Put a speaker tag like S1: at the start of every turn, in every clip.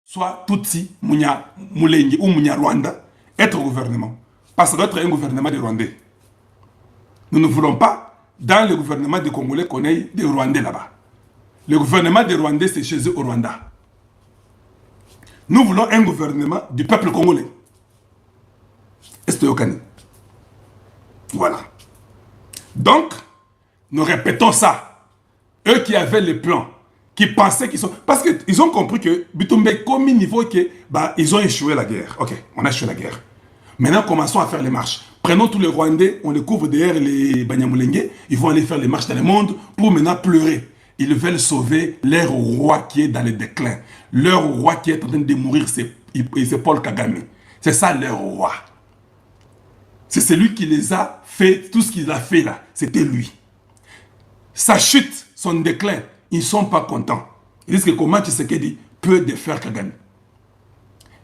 S1: soit Tutsi, Mounia, Moulengi ou Mounia Rwanda, être au gouvernement. Parce que doit être un gouvernement des Rwandais. Nous ne voulons pas, dans le gouvernement des Congolais, qu'on ait des Rwandais là-bas. Le gouvernement des Rwandais, c'est chez eux au Rwanda. Nous voulons un gouvernement du peuple congolais. Est-ce que voilà. Donc, nous répétons ça. Eux qui avaient les plans, qui pensaient qu'ils sont... Parce qu'ils ont compris que Bitumbe, comme niveau que, bah, ils ont échoué la guerre. Ok, on a échoué la guerre. Maintenant, commençons à faire les marches. Prenons tous les Rwandais, on les couvre derrière les Banyamulenge. Ils vont aller faire les marches dans le monde pour maintenant pleurer. Ils veulent sauver leur roi qui est dans le déclin. Leur roi qui est en train de mourir, c'est Paul Kagame. C'est ça leur roi. C'est celui qui les a fait, tout ce qu'il a fait là, c'était lui. Sa chute, son déclin, ils ne sont pas contents. Ils disent que comment Tshisekedi peut défaire Kagame.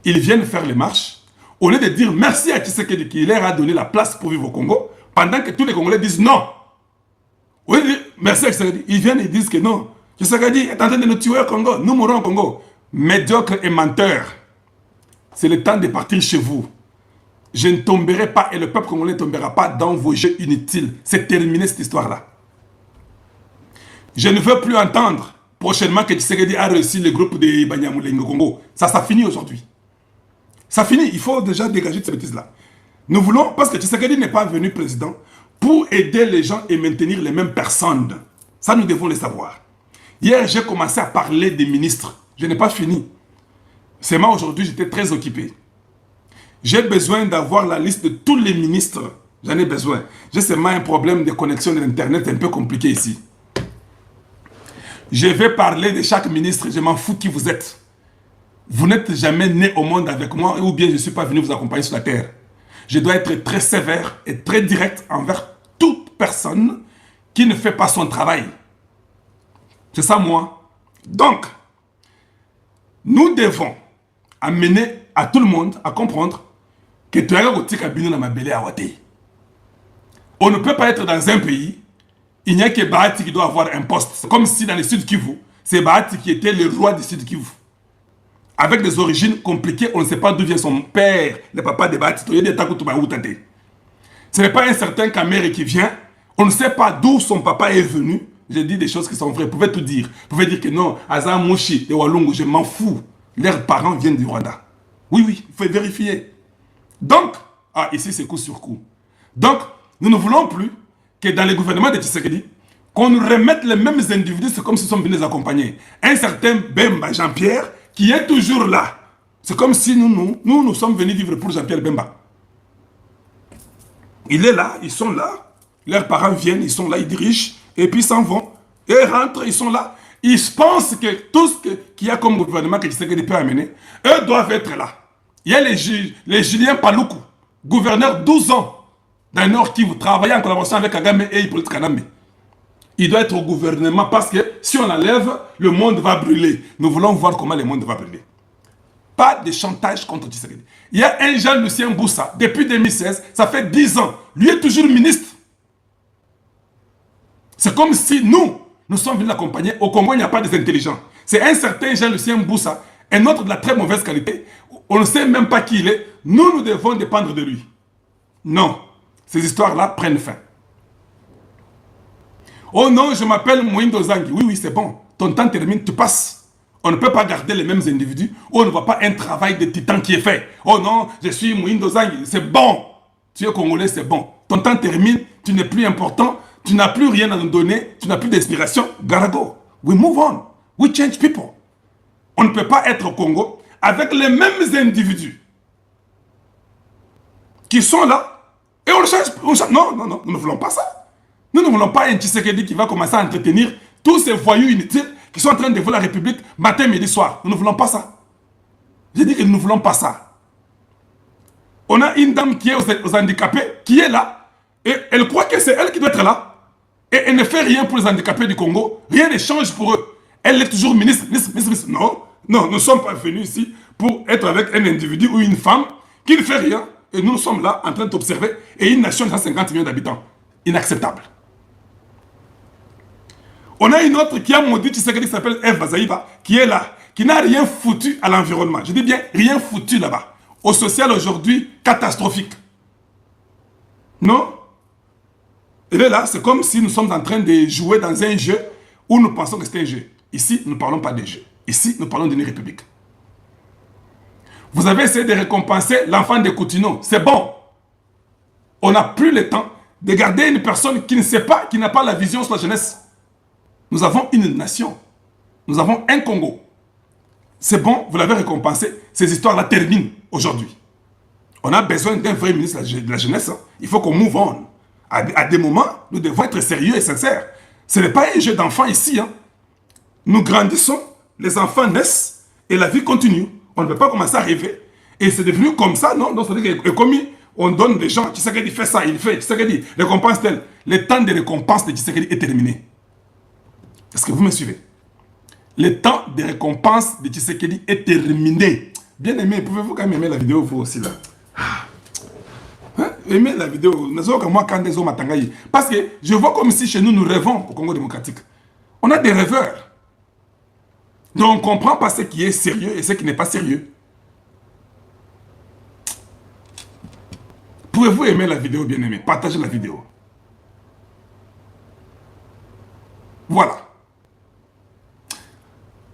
S1: Ils viennent faire les marches. Au lieu de dire merci à Tshisekedi qui leur a donné la place pour vivre au Congo, pendant que tous les Congolais disent non. Au lieu de dire merci à Tshisekedi, ils viennent et disent que non. Tshisekedi est en train de nous tuer au Congo, nous mourrons au Congo. Médiocre et menteur. C'est le temps de partir chez vous. Je ne tomberai pas et le peuple congolais ne tombera pas dans vos jeux inutiles. C'est terminé cette histoire-là. Je ne veux plus entendre prochainement que Tshisekedi a réussi le groupe de Banyamulenge au Congo. Ça finit aujourd'hui. Ça finit. Il faut déjà dégager de ces bêtises-là. Nous voulons, parce que Tshisekedi n'est pas venu président pour aider les gens et maintenir les mêmes personnes. Ça, nous devons le savoir. Hier, j'ai commencé à parler des ministres. Je n'ai pas fini. C'est moi aujourd'hui, j'étais très occupé. J'ai besoin d'avoir la liste de tous les ministres. J'en ai besoin. J'ai seulement un problème de connexion de l'Internet un peu compliqué ici. Je vais parler de chaque ministre. Je m'en fous qui vous êtes. Vous n'êtes jamais né au monde avec moi ou bien je ne suis pas venu vous accompagner sur la terre. Je dois être très sévère et très direct envers toute personne qui ne fait pas son travail. C'est ça moi. Donc, nous devons amener à tout le monde à comprendre que on ne peut pas être dans un pays, il n'y a que Bahati qui doit avoir un poste. Comme si dans le Sud Kivu, c'est Bahati qui était le roi du Sud Kivu. Avec des origines compliquées, on ne sait pas d'où vient son père, le papa de Bahati. Ce n'est pas un certain Kamere qui vient, on ne sait pas d'où son papa est venu. Je dis des choses qui sont vraies, vous pouvez tout dire. Vous pouvez dire que non, Azam Mouchi et Walungu, je m'en fous. Leurs parents viennent du Rwanda. Oui, il faut vérifier. Donc, ici c'est coup sur coup. Donc, nous ne voulons plus que dans le gouvernement de Tshisekedi, qu'on nous remette les mêmes individus, c'est comme si nous sommes venus les accompagner. Un certain Bemba Jean-Pierre, qui est toujours là. C'est comme si nous sommes venus vivre pour Jean-Pierre Bemba. Il est là, ils sont là. Leurs parents viennent, ils sont là, ils dirigent, et puis ils s'en vont. Et ils rentrent, ils sont là. Ils pensent que tout ce qu'il y a comme gouvernement que Tshisekedi peut amener, eux doivent être là. Il y a les Julien Paluku, gouverneur 12 ans d'un Nord Kivu, travaillant en collaboration avec Kagame et Hippolyte Kanambe. Il doit être au gouvernement parce que si on l'enlève, le monde va brûler. Nous voulons voir comment le monde va brûler. Pas de chantage contre Tshisekedi. Il y a un Jean-Lucien Boussa, depuis 2016, ça fait 10 ans. Lui est toujours ministre. C'est comme si nous sommes venus l'accompagner. Au Congo, il n'y a pas des intelligents. C'est un certain Jean-Lucien Boussa, un autre de la très mauvaise qualité. On ne sait même pas qui il est. Nous devons dépendre de lui. Non. Ces histoires-là prennent fin. Oh non, je m'appelle Moïndo Zangi. Oui, c'est bon. Ton temps termine, tu passes. On ne peut pas garder les mêmes individus. On ne voit pas un travail de titan qui est fait. Oh non, je suis Moïndo Zangi. C'est bon. Tu es Congolais, c'est bon. Ton temps termine, tu n'es plus important. Tu n'as plus rien à nous donner. Tu n'as plus d'inspiration. Garago. We move on. We change people. On ne peut pas être au Congo avec les mêmes individus qui sont là et on change. Non, nous ne voulons pas ça. Nous ne voulons pas un Tshisekedi qui va commencer à entretenir tous ces voyous inutiles qui sont en train de voler la République matin, midi, soir. Nous ne voulons pas ça. J'ai dit que nous ne voulons pas ça. On a une dame qui est aux handicapés, qui est là, et elle croit que c'est elle qui doit être là. Et elle ne fait rien pour les handicapés du Congo. Rien ne change pour eux. Elle est toujours ministre. Non, nous ne sommes pas venus ici pour être avec un individu ou une femme qui ne fait rien. Et nous sommes là en train d'observer. Et une nation de 150 millions d'habitants. Inacceptable. On a une autre qui a maudit Tshisekedi qui s'appelle Eve Bazaïba, qui est là, qui n'a rien foutu à l'environnement. Je dis bien rien foutu là-bas. Au social aujourd'hui, catastrophique. Non? Et là, c'est comme si nous sommes en train de jouer dans un jeu où nous pensons que c'est un jeu. Ici, nous ne parlons pas de jeu. Ici, nous parlons d'une république. Vous avez essayé de récompenser l'enfant de Coutinho. C'est bon. On n'a plus le temps de garder une personne qui ne sait pas, qui n'a pas la vision sur la jeunesse. Nous avons une nation. Nous avons un Congo. C'est bon, vous l'avez récompensé. Ces histoires-là terminent aujourd'hui. On a besoin d'un vrai ministre de la jeunesse. Il faut qu'on move on. À des moments, nous devons être sérieux et sincères. Ce n'est pas un jeu d'enfants ici. Nous grandissons, les enfants naissent et la vie continue. On ne peut pas commencer à rêver. Et c'est devenu comme ça, non? Donc, c'est-à-dire que comme on donne des gens, Tshisekedi fait ça, il fait, Tshisekedi récompense tel. Le temps de récompense de Tshisekedi est terminé. Est-ce que vous me suivez? Le temps de récompense de Tshisekedi est terminé. Bien aimé, pouvez-vous quand même aimer la vidéo, vous aussi là? Hein? Aimez la vidéo. Moi, quand des hommes parce que je vois comme si chez nous, nous rêvons au Congo démocratique. On a des rêveurs. Donc, on ne comprend pas ce qui est sérieux et ce qui n'est pas sérieux. Pouvez-vous aimer la vidéo, bien aimé? Partagez la vidéo. Voilà.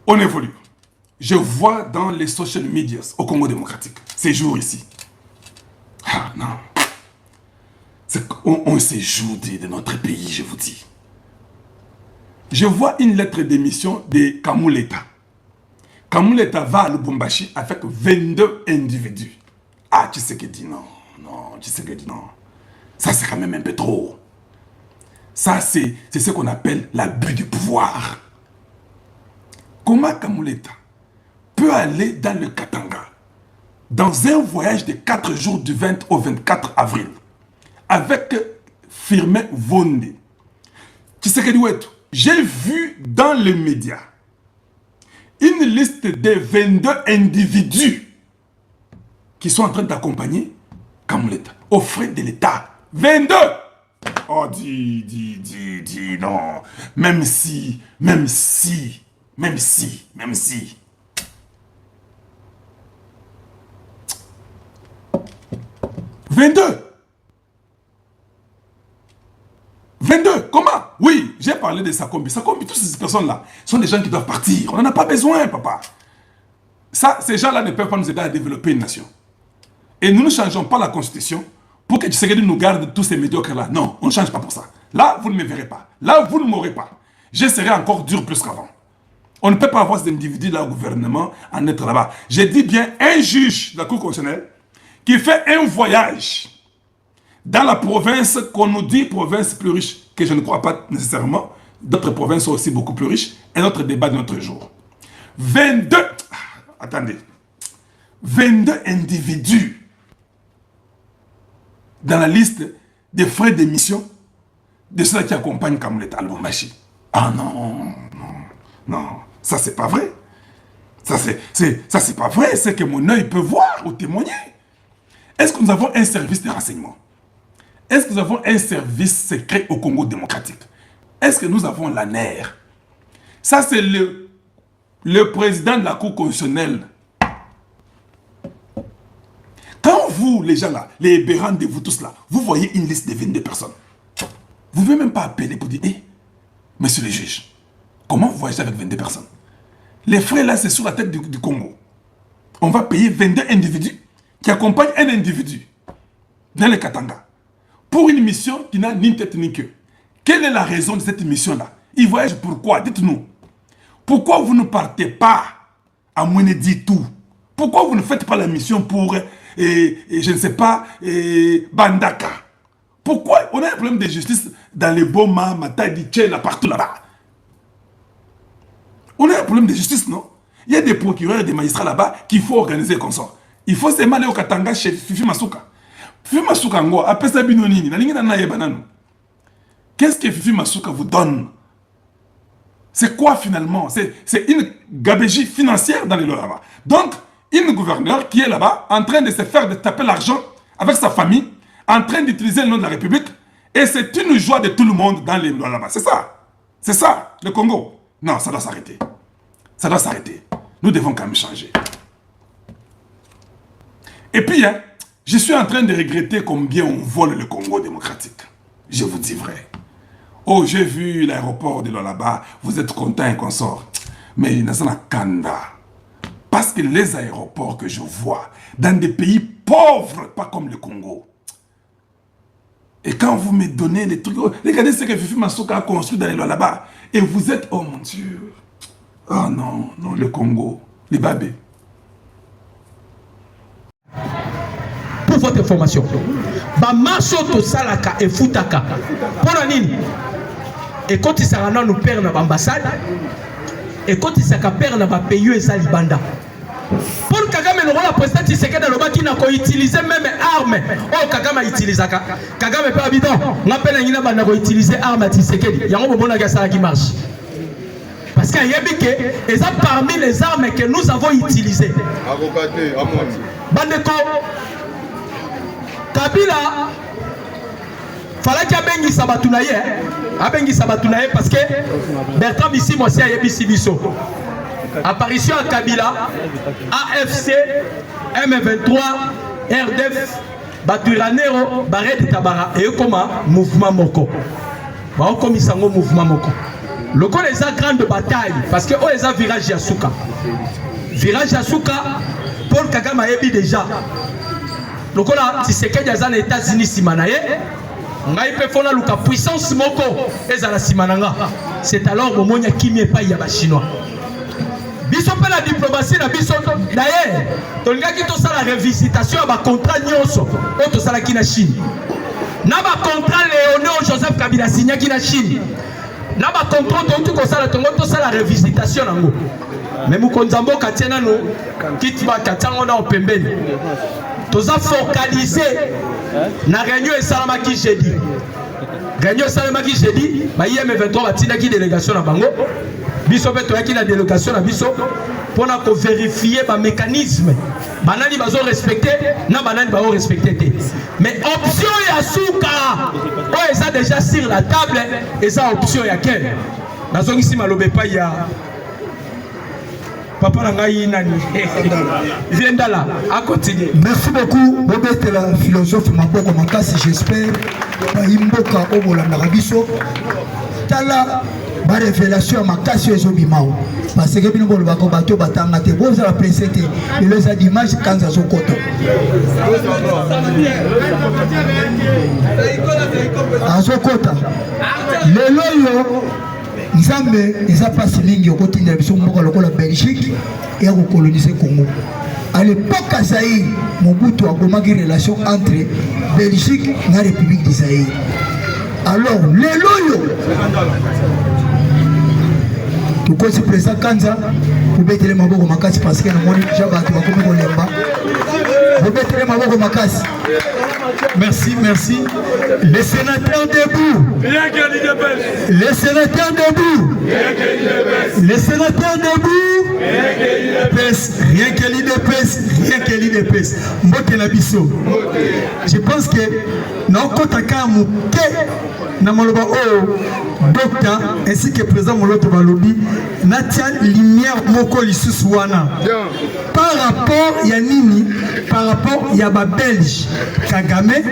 S1: On évolue. Je vois dans les social media au Congo démocratique, ces jours ici. Ah non. On se joue de notre pays, je vous dis. Je vois une lettre d'émission de Kamuleta. Kamuleta va à Lubumbashi avec 22 individus. Ah, tu sais que dit non. Non, tu sais que dit non. Ça, c'est quand même un peu trop. Ça, c'est ce qu'on appelle l'abus du pouvoir. Comment Kamuleta peut aller dans le Katanga, dans un voyage de 4 jours du 20 au 24 avril, avec Firmin Vonde? Tu sais que dit, j'ai vu dans les médias une liste de 22 individus qui sont en train d'accompagner Kamuleta aux frais de l'État. 22! Oh, dis, non. Même si. 22, comment? Oui, j'ai parlé de Sakombi. Sakombi, toutes ces personnes-là sont des gens qui doivent partir. On n'en a pas besoin, papa. Ça, ces gens-là ne peuvent pas nous aider à développer une nation. Et nous ne changeons pas la constitution pour que Tshisekedi nous garde tous ces médiocres-là. Non, on ne change pas pour ça. Là, vous ne me verrez pas. Là, vous ne m'aurez pas. Je serai encore dur plus qu'avant. On ne peut pas avoir ces individus-là au gouvernement en être là-bas. J'ai dit bien un juge de la Cour constitutionnelle qui fait un voyage dans la province qu'on nous dit province plus riche, que je ne crois pas nécessairement. D'autres provinces sont aussi beaucoup plus riches. Un autre débat de notre jour. 22... Attendez. 22 individus dans la liste des frais d'émission de ceux qui accompagnent Kamuleta à Lubumbashi. Ah non. Ça, c'est pas vrai. Ça, c'est pas vrai. C'est que mon œil peut voir ou témoigner. Est-ce que nous avons un service de renseignement? Est-ce que nous avons un service secret au Congo démocratique? Est-ce que nous avons l'ANER? Ça, c'est le président de la Cour constitutionnelle. Quand vous, les gens là, les Béran de vous tous là, vous voyez une liste de 22 personnes, vous ne pouvez même pas appeler pour dire, monsieur le juge, comment vous voyagez avec 22 personnes? Les frais là, c'est sur la tête du Congo. On va payer 22 individus qui accompagnent un individu dans le Katanga pour une mission qui n'a ni tête ni queue. Quelle est la raison de cette mission-là? Ils voyagent pourquoi? Dites-nous. Pourquoi vous ne partez pas à Mweneditu? Pourquoi vous ne faites pas la mission pour, je ne sais pas, Bandaka? Pourquoi on a un problème de justice dans les Boma, Matadi, Tchela, partout là-bas? On a un problème de justice, non? Il y a des procureurs et des magistrats là-bas qu'il faut organiser comme ça. Il faut se aller au Katanga chez Fifi Masuka. Fifi Masuka, après ça, qu'est-ce que Fifi Masuka vous donne? C'est quoi finalement? C'est une gabégie financière dans les lois là-bas. Donc, une gouverneure qui est là-bas, en train de se faire de taper l'argent avec sa famille, en train d'utiliser le nom de la République, et c'est une joie de tout le monde dans les lois là-bas. C'est ça. C'est ça, le Congo. Non, ça doit s'arrêter. Ça doit s'arrêter. Nous devons quand même changer. Et puis, hein, je suis en train de regretter combien on vole le Congo démocratique. Je vous dis vrai. Oh, j'ai vu l'aéroport de Lualaba, vous êtes content et qu'on sort. Mais il y a un Kanda. Parce que les aéroports que je vois dans des pays pauvres, pas comme le Congo. Et quand vous me donnez des trucs, regardez ce que Fifi Masuka a construit dans les Lualaba. Et vous êtes, oh mon Dieu. Oh non, non, le Congo, les babés.
S2: Pour votre information, Bamaso to salaka et futaka. Pour la nini? Et quand il s'en nous perd dans l'ambassade, et quand il s'en perd dans le pays et Salibanda. Pour Kagame, le président Tshisekedi dans le bas qui n'a pas utilisé même armes. Oh, Kagame a utilisé. Kagame pas habitant. On appelle un guinée n'a pas utilisé armes à Tshisekedi. Il y a un moment qui marche. Parce qu'il y a et ça parmi les armes que nous avons utilisées. Bandeko, Kabila, fallait qu'il y ait un Sabatounaye parce que Bertrand ici, moi aussi, il y a apparition à Kabila, AFC, M23, RDF, Baturanero, Barret de Tabara et comme mouvement Moko. Comme ils sont au mouvement Moko. Le coup les a grande bataille parce que les a virage Yasuka. Virage Yasuka, Paul Kagame a ébi déjà. Le coup là, si c'est qu'il y a des États-Unis Simanaye, on a fait fondre la puissance Moko et à la Simananga. C'est alors au moment qui n'est pas y a des Chinois. Biso pe la diplomatie na biso d'ailleurs tolinga ki to sala revisitation ba contrat nyonso o to sala ki na Chine na ba contrat Léonard Joseph Kabila signé ki na Chine na ba contrat to ko sala tongo to sala revisitation nango mais mukonzambo katiena no kiti ba katango na opembeni toza focaliser na réunion et salama ki jeudi réunion salama ki jeudi ba IM23 batina ki délégation na bango biso pe toyaki la délégation na biso pour vérifier le mécanisme. Banani bazo respecter, na banani bazo respecter. Mais option ya souka, oh ça déjà sur la table et ça option ya quelle? Nazo ici malobe pa ya papa nangai nani. Viens là, à continuer.
S3: Merci beaucoup, Bobette la philosophe Maboko Makasi, j'espère. Imboka Obola Narabiso. Tala. Ma révélation ma casse aux obimao parce que nous voulons bateau bateau batanga te bon ça la précédé et les images quand ça sokoto azokota le loyo nzambe eza passe mingi okoti na biso mboka lokola Belgique et à coloniser Congo à l'époque à Zaïre Mobutu a commencé relation entre Belgique et la République du Zaïre alors le loyo pourquoi c'est président Kanza pour mettre les maboko makasi parce que nous déjà battu comme Kolemba pour mettre les maboko makasi.
S2: Merci, merci. Les sénateurs debout. Les sénateurs debout. Les sénateurs debout. Rien que l'IDPS, rien que l'IDPS. Mbote na biso. Je pense que na kotaka muke na maloba o docteur ainsi que président Moloto Balobi natia lumière moko lisusu wana. Par rapport ya nini? Par rapport ya ba Belge Kagame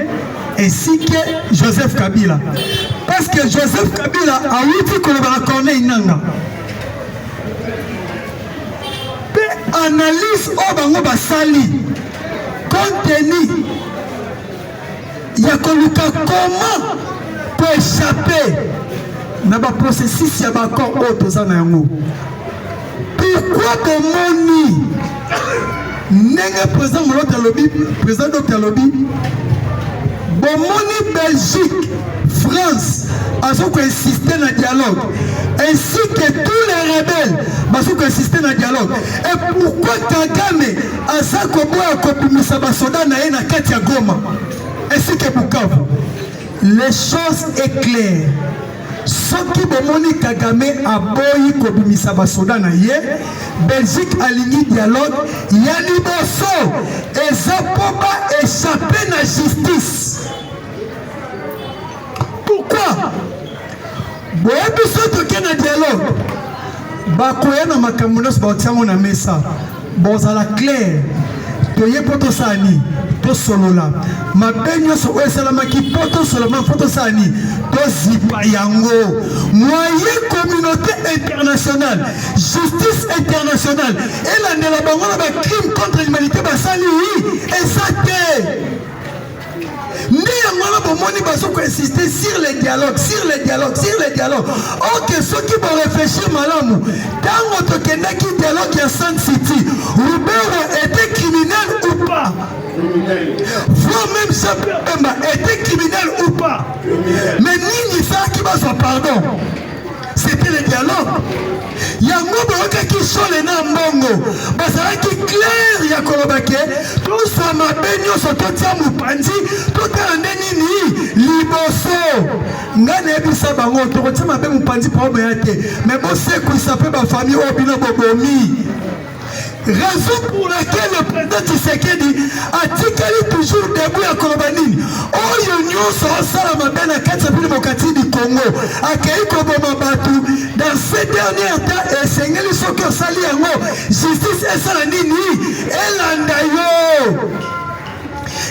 S2: ainsi que Joseph Kabila. Parce que Joseph Kabila a oublié qu'on va reconnaître Nanga. Analyse au bango basali compte tenu ya koluka comment pour échapper na ba processus ya ba corps auto na yango. Pourquoi bomoni nenge président Moloto Lobi président Dr Lobi bomoni Belgique France a insisté dans le dialogue ainsi que tous les rebelles ont insisté dans le dialogue. Et pourquoi Kagame a sa kopimisa basoda na ye na kati ya Goma ainsi que Bukavu? Les choses est claires. Ce qui bomoni Kagame a boyi kopimisa basoda na ye Belgique a ligné dialogue yani boso et ça peut pas échapper na justice. Pourquoi? Boyebi soto ke na dialogue bakoya na makambo nyonso baotiango na mesa bozala clair toye mpo tosani tosolola mabe nyonso oyo esalamaki mpo tosolola mpo tosani tozipa yango moyen communauté internationale justice internationale elandela bango na bacrime contre l'humanité basali eza te nde yango wana bomoni bazokoinsiste sur le dialogue ok soki borefléchir malamu ntango tokendaki dialogue ya Sun City Rubero était criminel ou pas vous-même Jean-Pierre Bemba était criminel ou pas mais nini esalaki bazwa pardon c'était le dialogue yango boyokaki shole na mbongo bazalaki clair ya koloba ke toswa mabe nyonso totia mopanzi totala nde nini liboso ngai nayebisa bango tokotia mabe mopanzi mpo boya te mais bosekwisa mpe bafamille oyo bino bobomi. Raison pour laquelle le président Tshisekedi a tikali toujours debout à Kolobanini. Oh, l'union sera salama ben à 4 000 Mokati du Congo. A Keiko Bomabatu, dans ces derniers temps, et Seigneur, ils sont que sali en justice et salanini, et l'andayo.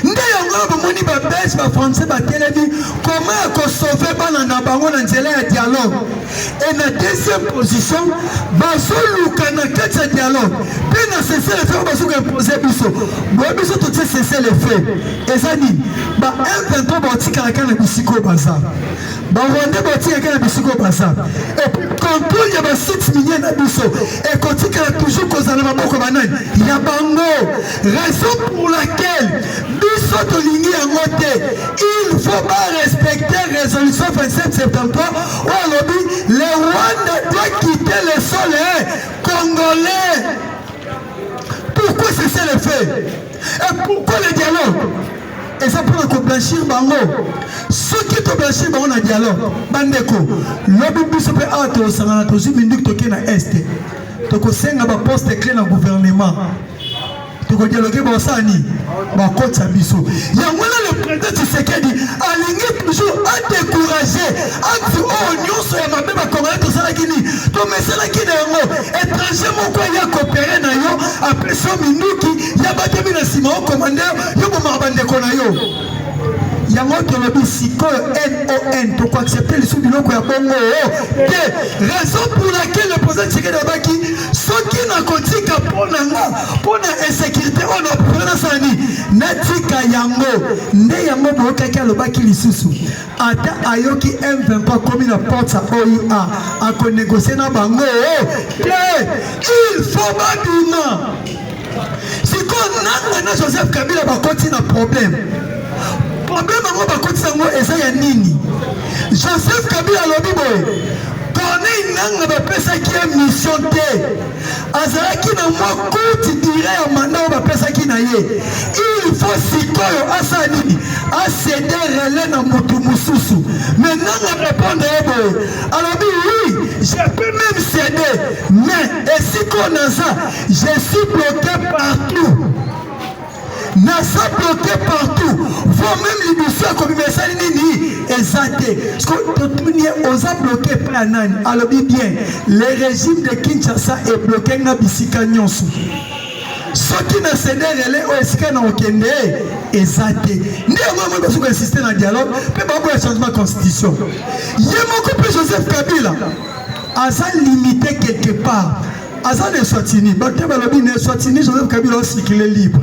S2: Nde yango bomoni ba belge ba français ba telemi comment ko sauver bana na bango na nzela ya dialogue et na deuxième position bazoluka na kati ya dialogue pe na cesser le fait bazuka imposer biso biso to cesser le fait ezani ba M23 ba tika kana bisiko bazar ba Rwanda ba tika kana bisiko bazar et puis contrôle ya ba site minier na biso et kotika toujours kozala maboko banani ya bango raison pour laquelle il faut pas respecter la résolution 27 septembre où le Rwanda doit quitter le sol congolais. Pourquoi c'est ça le fait? Et pourquoi le dialogue? Et ça pour blanchir bango. Ceux qui te blanchir bango na dialogue. Bandeko, l'objet biso pe ato sangana tozi mindik toke na est. Toko senga ba poste clé na gouvernement. Toko dialogue ba sani ba kota biso. Yangwana le président Tshisekedi alingi toujours à décourager acte au nyonso ya mabe ba congolais to sala kini. To mesala kini yango étranger moko ya coopérer na yo après so minuki ya batemi na sima au commandeur yo bo mabande kona yo. Yango tolobi sikoyo NON to ko accepter les sous biloko ya bongo de raison pour laquelle le président Tshisekedi abaki soki na kotika pona insécurité on a pona sani natika yango nde yango bokaki alobaki lisusu ata ayoki M23 komi na porte sa OIA a ko négocier na bango il faut baduma siko nanga na Joseph Kabila bakoti na problème problème ngo bakoti sango eza ya nini Joseph Kabila lobi boy Corneille nanga bapesaki ya mission te azalaki na mwa courte durée ya mandat bapesaki na ye il faut sikoyo asa nini acéder relais na mutu mususu mais nanga répondre boy alobi oui je peux même céder mais esiko naza je suis bloqué partout Nasa bloqué partout. Vous-même l'émission comme il m'a dit, exacté. Ce qu'on osa bloqué par Nan. Alors bien, le régime de Kinshasa est bloqué na bisika nyonso. Ceux qui n'a cédé relais au esika na okende, exacté. Ndi moi parce qu'on insister dans le dialogue, peut pas avoir changement de constitution. Yemoko pe Joseph Kabila a limité quelque part. Asa ne Swatini, Bakte Balobi ne Swatini, Joseph Kabila aussi qu'il est libre.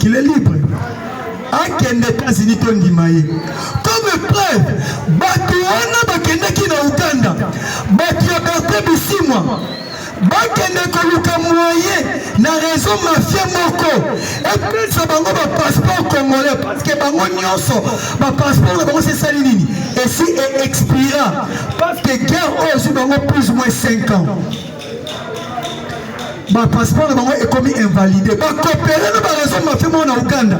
S2: Qu'il est libre. À quel États-Unis Tondimaye. Comme preuve, Batuana Bakendeki na Uganda, Batia Bertrand Bisimwa, Bakende Koluka moyen, na raison mafia moko. Et puis ça bango ba passeport congolais parce que bango nyonso, ba passeport na bango c'est salinini. Et si expira, parce que guerre aussi bango plus ou moins 5 ans. Ma passeport est comme invalidé. Ma coopérer na raison ma fait mon Uganda.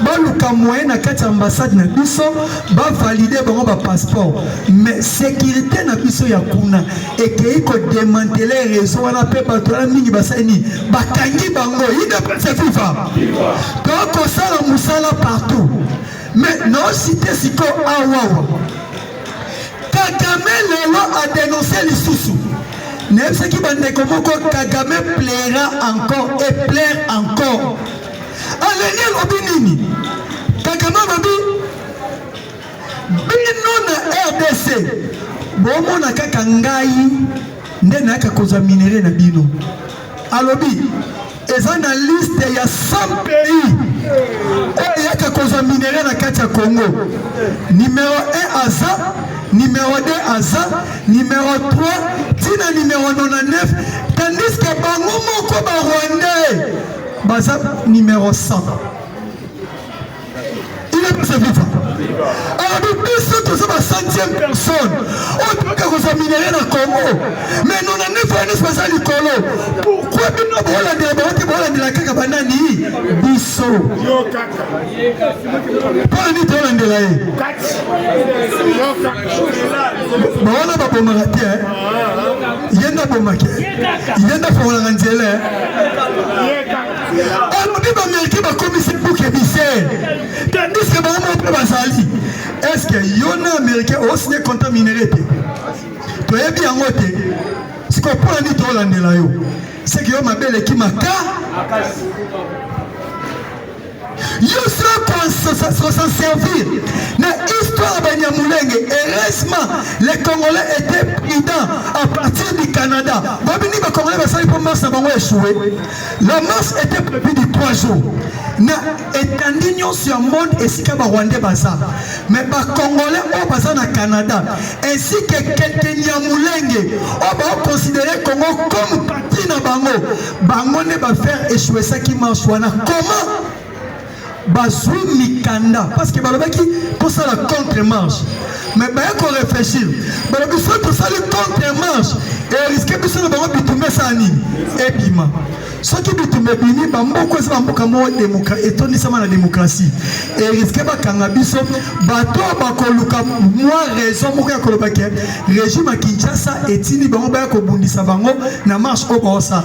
S2: Ba luka moyen na kati ambassade na biso ba valider bango ba passeport. Mais sécurité na biso ya kuna et que ko démanteler réseau wana pe ba tola mingi basani ba kangi bango ida pesa FIFA. Donc ça la musala partout. Mais non cité siko awawa.
S3: Kagame lelo a dénoncé les sous-sous. N'est-ce qui va Kagame plaira encore et plaire encore. Alenia Lobinini. Kagame Babi. Bino na RDC. Bomo na kakangai. Nde na kakoza minéré na bino. Alobi. Eza na liste ya 100 pays. Il y a kakoza minéré na katia Congo. Numéro 1 Aza. Numéro 2 Aza, numéro 3, Tina numéro 99, tandis que Bango Moko Rwandais, Baza numéro 100. Il est passé vivant. Alors, nous tous sommes la 100e personne. On peut que vous minérez dans le Congo. Mais nous n'avons pas de spécial du Congo. Pourquoi nous n'avons pas de la Kakabanani Bisso. Pas de la Bawana ba bomaraté yenda bomake yenda fola ngandele alobi ba merki ba commissaire pour que misère tandis que ba mo pe basali est-ce que yona américain o signé contrat minéré te to yebi yango te siko pour ni to landela yo c'est que yo mabele ki maka Yo s'en servir. Dans l'histoire de Nyamulenge, heureusement, les Congolais étaient prudents à partir du Canada. Les Congolais ont échoué. La marche était prévue de 3 jours. Étendue sur le monde et si les Rwandais baza. Mais les Congolais ont basé au Canada. Ainsi que quelques Nyamulenge ont considéré le Congo comme partie de Bango. Bango ne va faire échouer ça qui marche. Comment? Bazou Mikanda parce que balobaki pour ça la contre-marche mais bah qu'on réfléchir balobaki pour ça le contre-marche et risquer que ça ne va pas bitumé ça ni et bima ce qui bitumé bini bamboko ça bamboka mo démocratie et toni sama la démocratie et risquer ba kangabiso bato bakoluka moi raison moko ya kolobaki régime à Kinshasa etini bango ba ko bundisa bango na marche au bossa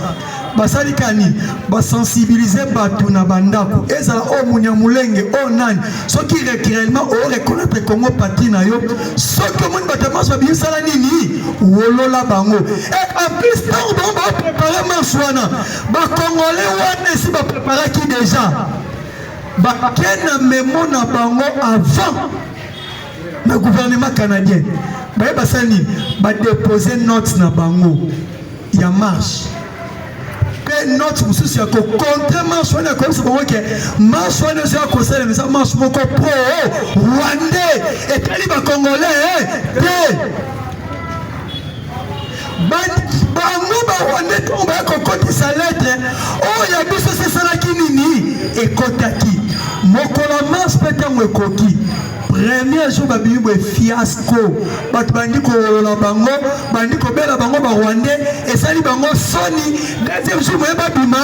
S3: basali kani ba sensibiliser bato na bandako ezala o Mulenge, oh nan, ceux qui réellement reconnaître Congo parti na yo, ceux qui ont battement bien salanini, wolola bango. Et en plus, on va préparer Manchouana. Ba Congolais wane si ba préparer qui déjà. Ba kena memo na bango avant le gouvernement canadien. Ba basani ba déposer note na bango. Ya marche. Notre souci est que contrairement à ce qu'on sait que marche on est à conseil mais ça marche beaucoup pro Rwandais et taliban congolais bango ba Rwandais on va kokoti sa lettre oh ya biso c'est ça qui nini et kotaki mokola marche petango ekoki premier jour babi bo fiasco bat bandiko la bango bandiko bela bango ba Rwandais et sali bango soni deuxième jour ba bima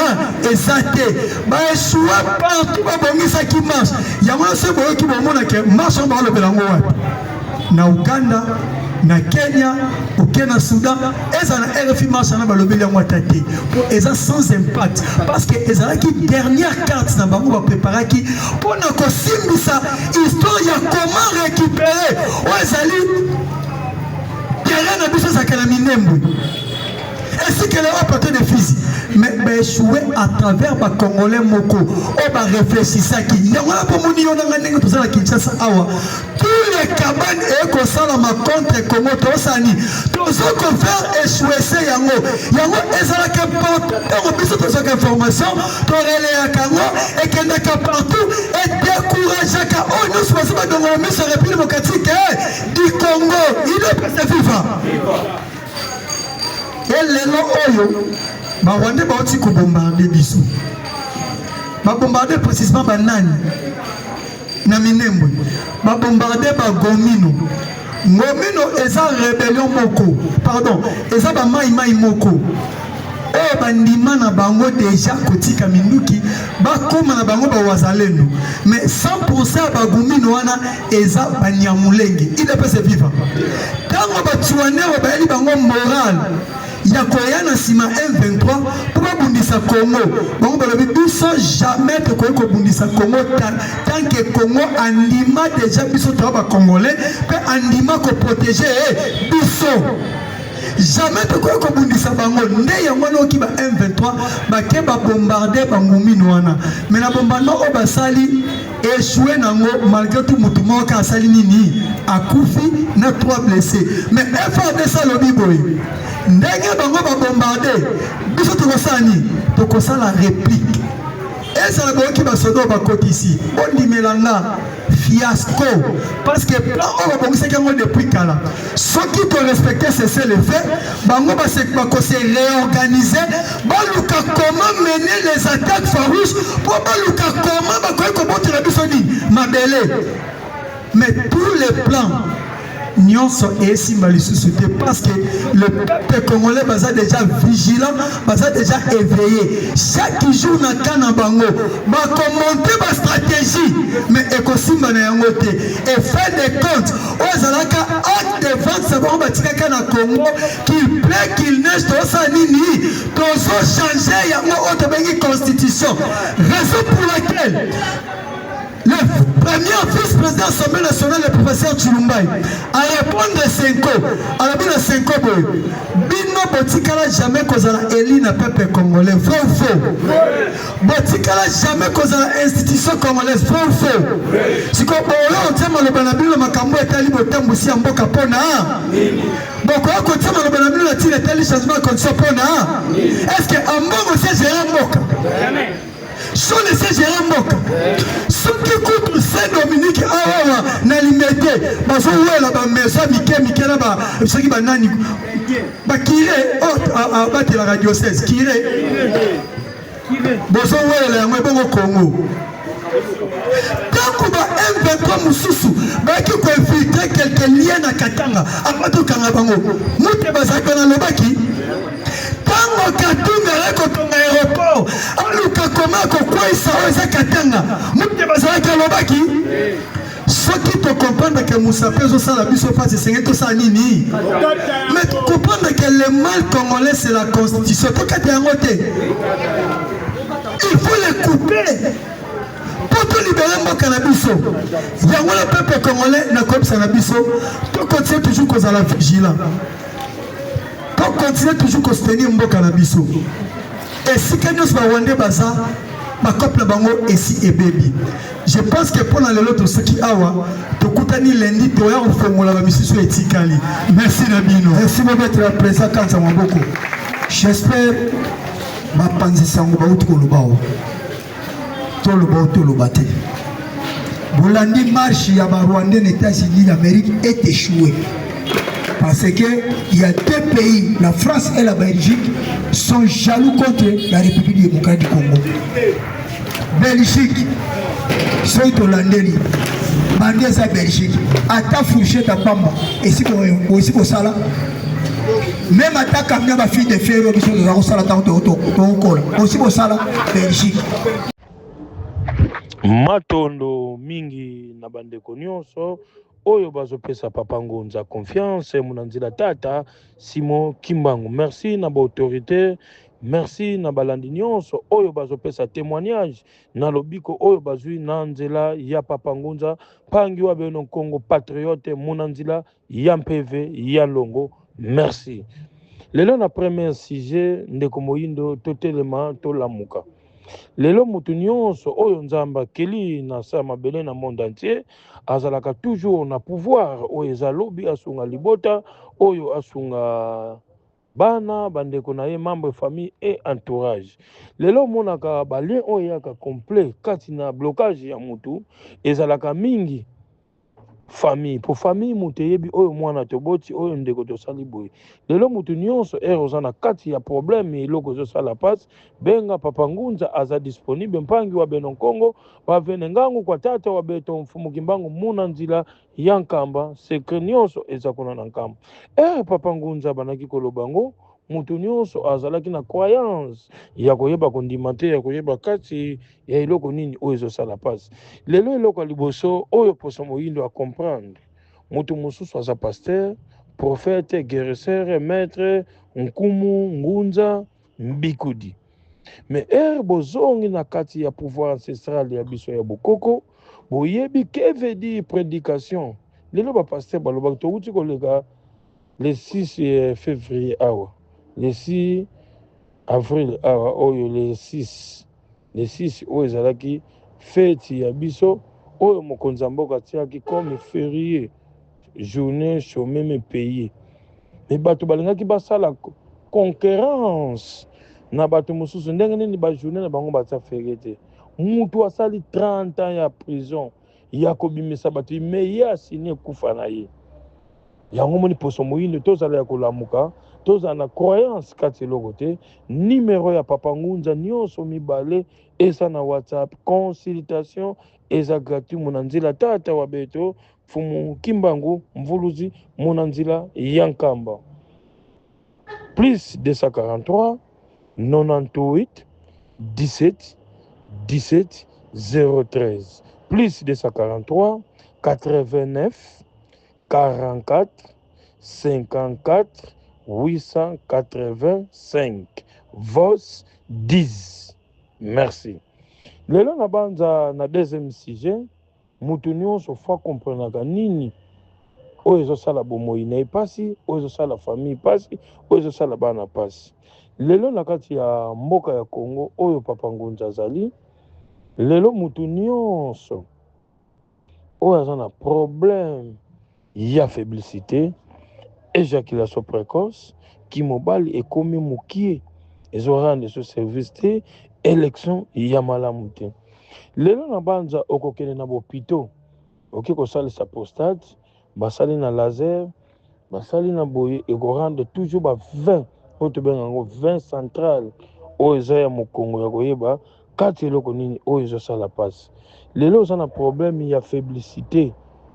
S3: ezate ba échoua partout ba bongisa qui marche yango se boyo ki bomona ke marche on ba le belango wapi na Uganda na Kenya au Kenya Soudan eza na RFI marche na ba lobeli yango atate pour eza sans impact parce que eza qui dernière carte na bango ba préparer qui pour na ko simbisa histoire ya comment récupérer ezali terrain na biso sakala minembo ainsi que les apporter des fusils mais échoué à travers les Congolais moko on va réfléchir ça qui y a pour mon yon nga ndenge pour ça la Kinshasa awa tous les cabanes et ko sala ma contre Congo to sani to so ko faire échouer ça yango ezala que partout biso to ça information to relais kango et que ndaka partout et décourager ka on nous passe pas dans le ministère république démocratique du Congo il est passé vivant et les lots oyo ba Rwandais ba oti ko bombarder biso ba bombarder précisément ba nani na Minembwe ba bombarder ba Gomino eza rébellion moko pardon eza ba mai moko oh bandima na bango déjà kotika minduki ba koma na bango ba wazalendo mais 100% ba Gomino wana eza ba Nyamulenge il est pas vivant tango ba tuane ba yali bango moral ya koya na sima M23 pour bundisa Congo bango balobi biso jamais te ko bundisa Congo tant que Congo andima déjà biso to ba congolais que andima ko protéger biso jamais te ko bundisa bango nde yango no ki ba M23 ba ke ba bombarder bangumi noana mais na bombardement o basali échoué nango malgré tout mutumo ka sali nini akufi na 3 blessés mais FARDC ça lobi boy ndenge bango ba bombarder biso to ça la réplique et ça la ki ba sodo ba côté ici on dit melanga fiasco parce que plan on va penser qu'on depuis kala ceux qui te respecter c'est le fait bango ba se réorganiser baluka comment mener les attaques farouches pour baluka comment ba ko botre la bisoni mabele mais tous les plans nyonso et symbolisé parce que le peuple congolais basa déjà vigilant, basa déjà éveillé. Chaque jour na kana bango, ba commenter ba stratégie, mais écosimba na yangote et fait des comptes. Ozalaka acte de vente ça va batika kana Congo qu'il plaît qu'il neige to sa nini, to so changer yango autre bengi constitution. Raison pour laquelle le premier vice-président de l'Assemblée nationale, le professeur Chilumbaï, a répondu à Senko, à la bine Senko, Bino Botikala jamais causera élu na peuple congolais, vrai ou faux? Botikala jamais causera institution congolaise, vrai ou faux? Si on a le banabilo makambo et tali botambo si amboka pona. Boko a côté le banabilo la tire tali changement condition pona. Est-ce que ambongo c'est gérer mboka? Jamais. Sur les Gérard Mboka, ceux qui coûtent Saint-Dominique, na limité, parce que la maison, Mickey, là-bas, ceux qui banani, bah, qui est, oh, battre la radio 16, qui est, bonjour, là, moi, bon, au Congo. Tant qu'on va M23 Moussousou, bah, qui peut infiltrer quelques liens à Katanga, à Mato Kangabango, Mouté Bazaka dans le baki. Tango Katunga kotonga aéroport aluka komako kwa isa Katanga mute bazalaka lobaki soki to comprendre que Moussa Pezo ça la biso face c'est que ça nini mais comprendre que le mal congolais c'est la constitution to kati yangote il faut les couper pour te libérer mboka na biso yango le peuple congolais na kopsa na biso to continue toujours cause à la vigilance. On continue toujours à soutenir Mboka na biso. Et si quelqu'un va rendre baza, ma couple bango ici et baby. Je pense que pour les autres ceux qui awa, to kutani lundi to ya formula ba misiso etikali. Merci Nabino. Merci beaucoup la président Kanza Maboko. J'espère ma panzi sango ba utu kolubao. To lubao to lubate. Bolandi marche ya ba Rwandais aux États-Unis d'Amérique est échouée. Parce qu'il y a deux pays, la France et la Belgique, sont jaloux contre la République démocratique du Congo. Belgique, c'est Hollandais, Bandez à Belgique, Ata Fourchette à Pamba, et si aussi pour ça là, même attaque à ma fille de fer, aussi pour ça là, Belgique.
S4: Matondo mingi na bandeko nyonso oyo bazopesa Papa Ngonza confiance munanzila tata Simon Kimbangu. Merci na ba autorité, merci na balandi nyonso oyo bazopesa témoignage na lobiko oyo bazui na nzela ya Papa Ngonza pangi wa beno Congo patriote munanzila ya MPV ya Longo. Merci. Lelo na premier sujet ndeko moyindo totelema tolamuka. Lelo mutu nyonso oyo nzamba keli na sa mabele na monde entier azalaka toujours na pouvoir oyo ezalobi asunga libota oyo asunga bana bandeko na ye membre famille et entourage. Lelo monaka balien oyo yaka complet kati na blocage ya mutu ezalaka mingi famille pour famille mutu yebi oyo mwana toboti oyo ndeko tosali boye. Lelo mutu nyonso oza na kati ya problème eloko ezosala passe benga Papa Ngonza aza disponible mpangi wa beno Congo bavene ngangu kwa tata wa beto mfumu Kimbangu muna nzila ya Nkamba secret nyonso eza kuna na Nkamba. Papa Ngonza banaki kolobango mutu nyonso azalaki na croyance ya koyeba kondimate ya koyeba kati ya eloko nini oyo ezosala passe. Lelo eloko liboso oyo poso moyindo a comprendre mutu mosusu aza pasteur, prophète, guérisseur, maître Nkumu, Ngunza, Mbikudi. Mais bozongi na kati ya pouvoir ancestral ya biso ya Bokoko, boyebi que veut dire prédication. Lelo ba pasteur baloba to uti kolega le 6 février awa. Le 6 avril awa oyo le 6 oyo ezalaki fête ya biso oyo mokonzi mboka tiaki comme férié, journée chômée mais payé. Mais bato balingaki basala concurrence na bato mosusu ndenge nini ba journée na bango batia férié te. Mutu asali 30 ans ya prison ya kobimisa bato mais ye asini ekufa na ye. Yango moni poso moyinde tozala ya kolamuka tozala na croyance kati eloko te. Numéro ya Papa Ngunza nyonso mibale eza na WhatsApp, consultation eza gratuit monanzila tata wa beto fumu Kimbangu Mvuluzi monanzila Yankamba. Plus 243 98 17 17 013 plus 243 89 44 54 885 Vos 10. Merci. Lelo na banza na deuxième sujet mutu nyonso fa komprenaka nini oyo ezosala bomoi na epasi, oyo ezosala famille pasi, oyo ezosala bana pasi. Lelo na kati ya mboka ya Congo oyo Papa Ngunza azali, lelo mutu nyonso oyo aza na problème ya féblicité, éjaculation précoce, ki mobali ekomi mukie ezorande so service te, élection ya malamu te. Lelo na banza okokende na bopito, oki kosalisa prostate, basali na laser, basali na boye ekorande toujours ba 20 oyo tobengango 20 central oyo eza ya mokongo ya koyeba kati eloko nini oyo ezosala pasi. Lelo oza na problème ya féblicité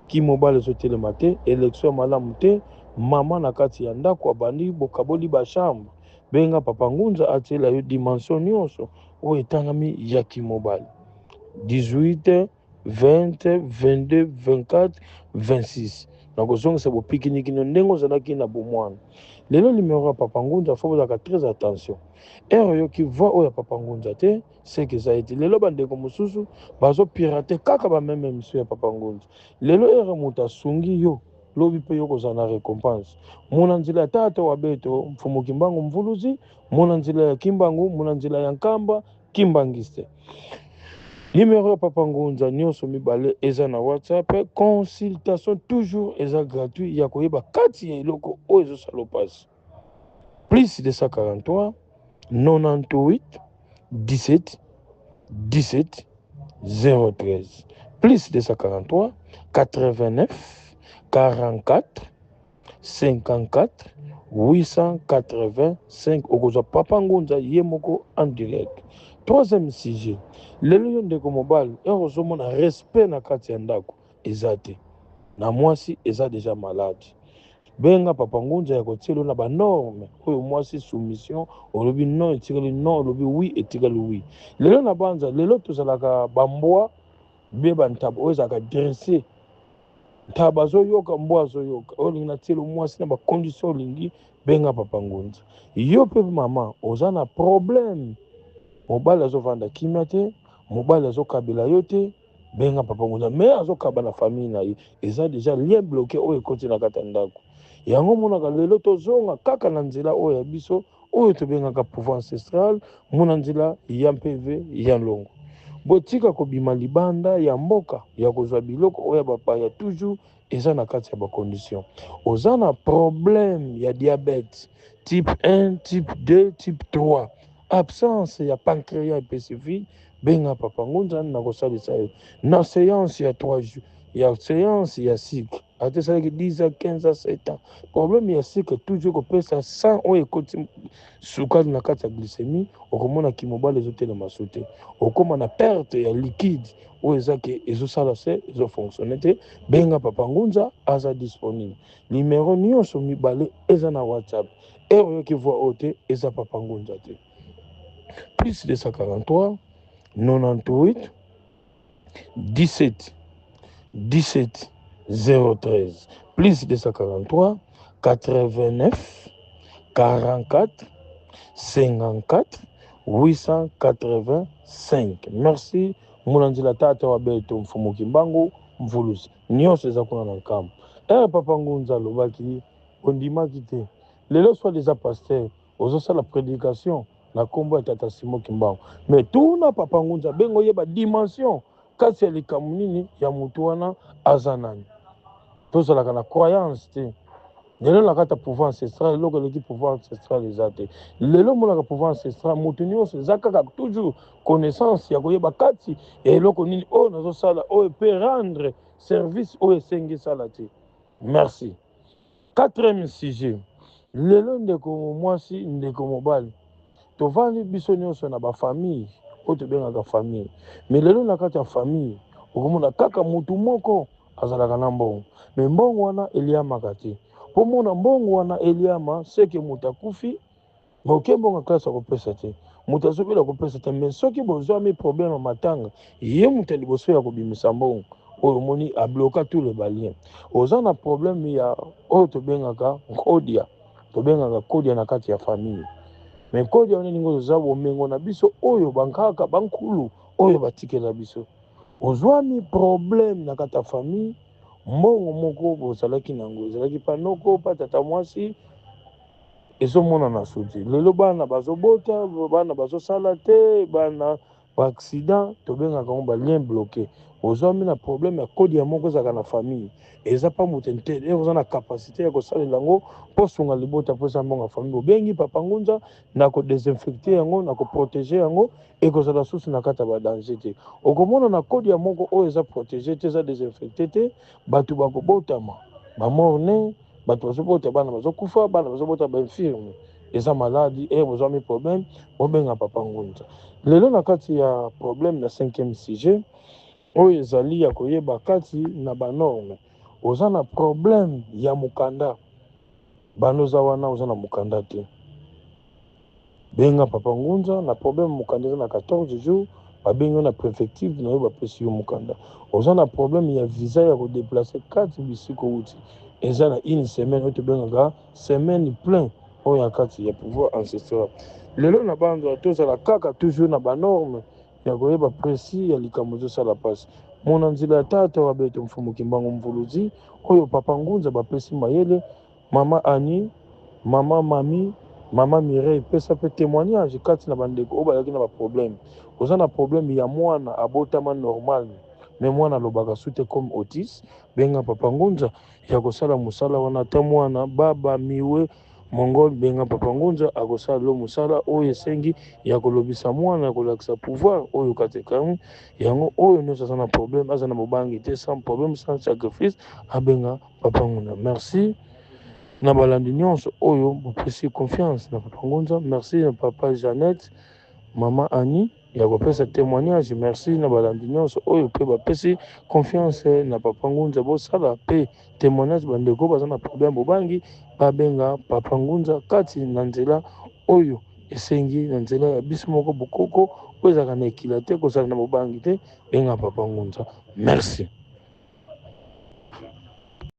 S4: ki mobali ezotelema te, élection ya malamu te, mama na kati ya ndako abandi bokaboli bachambre, benga Papa Ngunza atiela yo dimension nyonso oyo etangami ya kimobali. 18, 20, 22, 24, 26. Nakozongisa bopikinikino ndenge ozalaki na bomwana. Lelo numéro ya Papa Ngunza faut bozaka très attention. Oyo ki voit oyo Papa Ngunza te, c'est que ça a été. Lelo bandeko mosusu bazo pirater kaka ba même émission ya Papa Ngunza. Lelo muta sungi yo lobi pe yo kozana récompense. Mona nzila tata wa beto mfumu Kimbangu Mvuluzi, mona nzila ya Kimbangu, mona nzila ya Nkamba, Kimbangiste. Numéro Papa Ngunza nyonso mibale eza na WhatsApp, consultation toujours eza gratuit ya koyeba kati ya eloko oyo ezosala pasi. Plus 243 98 17 17 013 plus 243 89 44 54 885 okozwa Papa Ngunza ye moko en direct. Troisième sujet, lelo yo ndeko mobali ozomona respect na kati ya ndako eza te, na mwasi eza déjà malade. Benga Papa Ngunza ya kotielo na ba norme oyo mwasi soumission olobi non etikali non, olobi oui etikali oui. Lelo na banza lelo tozalaka bambwa beba ntabo oyo ezaka dressé ntaba zoyoka mbwa zoyoka olingi na tielo mwasi na ba condition olingi benga Papa Ngunza. Yo pe mama oza na problème, mobali azovanda kimia te, mobali azokabela yo te, benga Papa Ngunza. Mais azokaba na famille na ye eza déjà lien bloqué oyo ekoti na kati ya ndako. Yango monaka lelo tozonga kaka na nzela oyo ya biso oyo tobengaka pouvoir ancestral, mona nzela ya MPV ya longo. Botika kobima libanda ya mboka ya kozwa biloko oyo bapaya toujours eza na kati ya ba condition. Oza na problème ya diabète type 1, type 2, type 3, absence ya pancréas spécifique, benga Papa Ngunza na kosalisa yo. Na séance ya 3 jours, ya séance ya cycle ate ça que 10 à 15 à 7 ans. Problème ya cycle toujours kopesa 100 oyo ekoti sukali na kati ya glycémie, okomona kimobali ezotelema sote, okoma na perte ya liquide oyo ezake ezosala se ezofonctionne te, benga Papa Ngunza aza disponible. Numéro nyonso mibale eza na WhatsApp, oyo ki voit ote eza Papa Ngunza te. Plus 243 98 17 17 013 plus 243 89 44 54 885. Merci Munanzila tata wa beto mfumu kimbangu mvulusi nyose za kuna na nkambo papa ngunza lobaki ondimaki te lelo soit déjà pasteur ozosa la prédication na kombo ya tata Simo Kimbangu mais tuna papa ngunza bengo yeba dimension kasi ya likambo nini ya mutu wana azanani tozalaka na croyance te lelo nakata pouvoir ancestral eloko eleki pouvoir ancestral eza te lelo monaka pouvoir ancestral moto nyonso eza kaka toujours connaissance ya koyeba kati ya eloko nini oyo nazosala oyo epe rendre service oyo esengi esala te. Merci. Quatrième sujet, lelo ndeko mwasi ndeko mobali tovandi biso nyonso na bafamille oyo tobengaka famille mais lelo na kati ya famille okomona kaka motu moko azalaka na mbongo mais mbongo wana eliamaka te po mona mbongo wana eliama seke moto akufi moke mbongo klase akopesa te moto azobela kopesa te mais soki bozwami problème ya matanga ye moto ya liboso ya kobimisa mbongo oyo omoni abloka tous les baliens oza na problème ya oyo tobengaka kodia na kati ya famille mais kodia wana ningo oza bomengo na biso oyo bankaka bankulu oyo batikela biso ozwami problème na kati ya famille mbongo moko bozalaki nango ezalaki panoko pa tata mwasi ezomonana suti lelo bana bazobota bana bazosala te bana baaccident tobengaka ngo balien bloqué ozwami na problème ya kodi ya moko ezalaka na famille eza pa moto te oza na capacité ya kosalela yango mpo sunga libota mpo eza mbongo ya famille obengi papa ngunza na kodesinfecte yango na koprotege yango ekozala susu na kati ya badanger te okomona na kodi ya moko oyo eza protege te eza desinfecte te bato bakobotama bamorne bato bazobota bana bazokufa bana bazobota bainfirme eza maladi bozwami problème bobenga papa ngunza lelo na kati ya problème na 5e sujet oyo ezali ya koyeba kati na banorme oza na problème ya mokanda bano oza wana oza na mokanda te benga papa ngunza na problème mokanda eza na 14 jours babengi na préfective na yo bapesi yo mokanda oza na problème ya visa ya kodeplace kati bisiko uti eza na une semaine oyo tobengaka semaine plein oyo ya kati ya pouvoir ancestral lelo na banza tozala kaka toujours na banorme ya koyeba précis ya likambo ezosala mpasi mona nzela ya tata wa beto mfumu kimbangu mvuluzi oyo papa ngunza bapesi mayele mama ani mama mami mama Mireille pesa pe témoignage kati na bandeko oyo bazalaki na baproblème oza na problème ya mwana abotama normal mais mwana alobaka sute comme autis benga papa ngunza ya kosala mosala wana ata mwana baba miwe mongol benga papa ngunza akosala lo mosala oyo esengi ya kolobisa mwana ya kolakisa pouvoir oyo katekani yango oyo nyonso aza na problème aza na mobangi te sans problème sans sacrifice abenga papa ngunza. Merci na balandi nyonso oyo bopesi confiance na papa ngunza. Merci na papa Jeannette mama Annie ya kopesa témoignage. Merci na balandi nyonso oyo pe bapesi confiance na papa ngunza bosala pe témoignage bandeko baza na problème bobangi babenga papa ngunza kati na nzela oyo esengi na nzela ya biso moko bokoko oyo ezalaka na ekila te kozala na bobangi te benga papa ngunza. Merci.